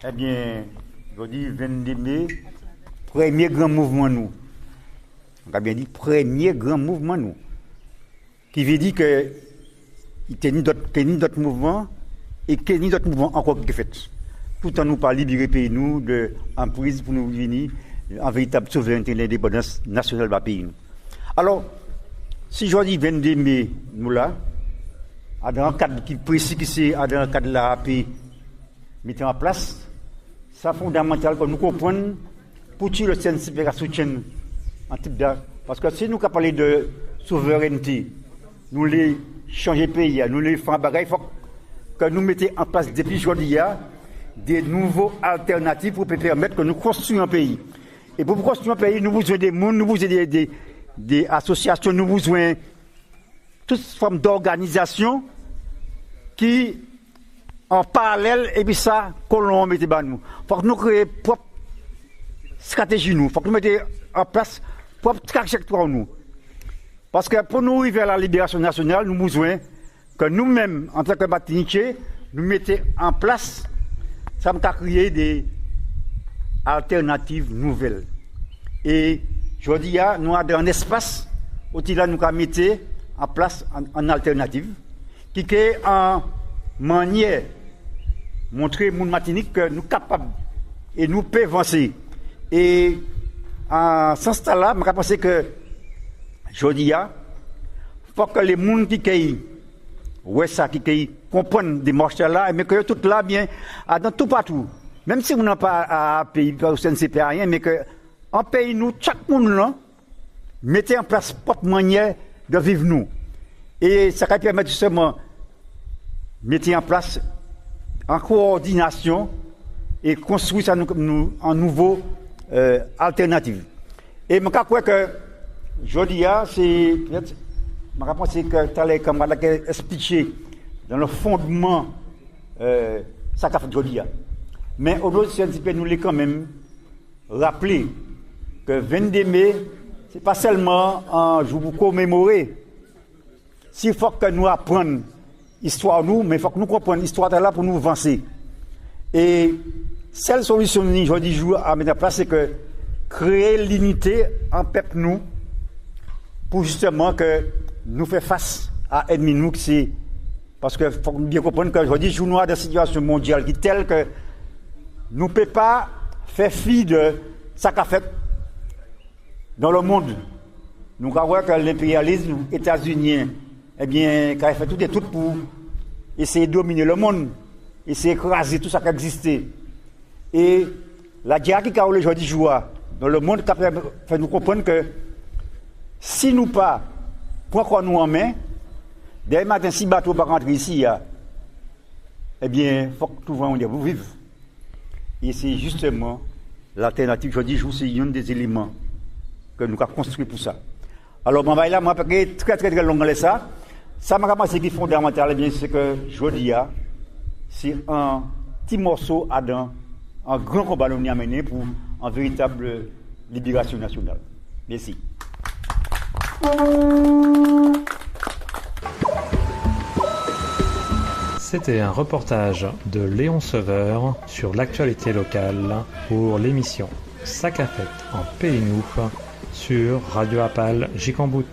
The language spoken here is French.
Eh bien, je dis 22 mai, premier grand mouvement nous. On a bien dit premier grand mouvement nous. Qui veut dire que il n'y a ni d'autres mouvements et qu'il n'y a ni d'autres mouvements encore qui fait. Tout en nous par libérer pays nous de emprise pour nous venir en véritable souveraineté et l'indépendance nationale de pays nous. Alors, si je dis 22 mai, nous là, dans un cadre qui précis, qui c'est dans un cadre de la paix, mettez en place, c'est fondamental que nous comprenions pour que le CNCP soutienne en type d'art. Parce que si nous parlons de souveraineté, nous les changer le pays, nous les faire bagaille, il faut que nous mettions en place depuis aujourd'hui des nouveaux alternatives pour permettre que nous construisons un pays. Et pour construire un pays, nous avons besoin des mondes, nous avons besoin des associations, nous avons besoin de toute forme d'organisation qui, en parallèle, et puis ça, qu'on mette nous. Il faut que nous créions propre stratégie, il faut que nous mettions en place propre trajectoire nous. Parce que pour nous arriver à la libération nationale, nous avons besoin que nous-mêmes, en tant que Martiniquais, nous mettions en place, ça va créer des alternatives nouvelles. Et je dis, nous avons un espace où nous avons mis en place une alternative qui est en manière montrer au monde Martinique que nous sommes capables et nous pouvons avancer. Et en ce sens-là, je pense que je dis, il faut que les gens qui comprennent des marches là, mais que tout là, bien, dans tout partout. Même si on n'a pas un pays, au CNCP, rien, mais que en pays, nous, chaque monde là, mettez en place propre manière de vivre nous. Et ça va permettre justement mettre en place en coordination et construire ça en nouveau alternative. Et je crois que je dis, c'est que tu as comme expliqué dans le fondement ça qu'a fait Jodia. Mais au-delà de CNCP, nous l'avons quand même rappelé que 22 mai, ce n'est pas seulement un jour pour commémorer. S'il faut que nous apprenions l'histoire, mais il faut que nous comprenions l'histoire là pour nous avancer. Et seule solution que je dis à mettre en place, c'est que créer l'unité en peuple nous, pour justement que nous fassions face à l'ennemi nous, parce qu'il faut bien comprendre que aujourd'hui, nous sommes dans une situation mondiale qui est telle que nous ne pouvons pas faire fi de ce qu'a fait dans le monde. Nous croyons que l'impérialisme états-unien, eh bien, qui a fait tout et tout pour essayer de dominer le monde, essayer d'écraser tout ça qui existait. Et la guerre qui a eu aujourd'hui dans le monde, qui a fait nous comprendre que si nous pas prenons nous en main, dès le matin, si le bateau va rentrer ici, eh bien, il faut que tout le monde vive. Et c'est justement l'alternative, je dis, c'est un des éléments que nous avons construit pour ça. Alors, je vais là, moi, parce que très long, ça m'a commencé qui est fondamental, eh bien, c'est que je dis, c'est un petit morceau dans un grand combat que nous avons mené pour une véritable libération nationale. Merci. C'était un reportage de Léon Sauveur sur l'actualité locale pour l'émission Sac à fête en Pays Nou sur Radio Apal Jikambout.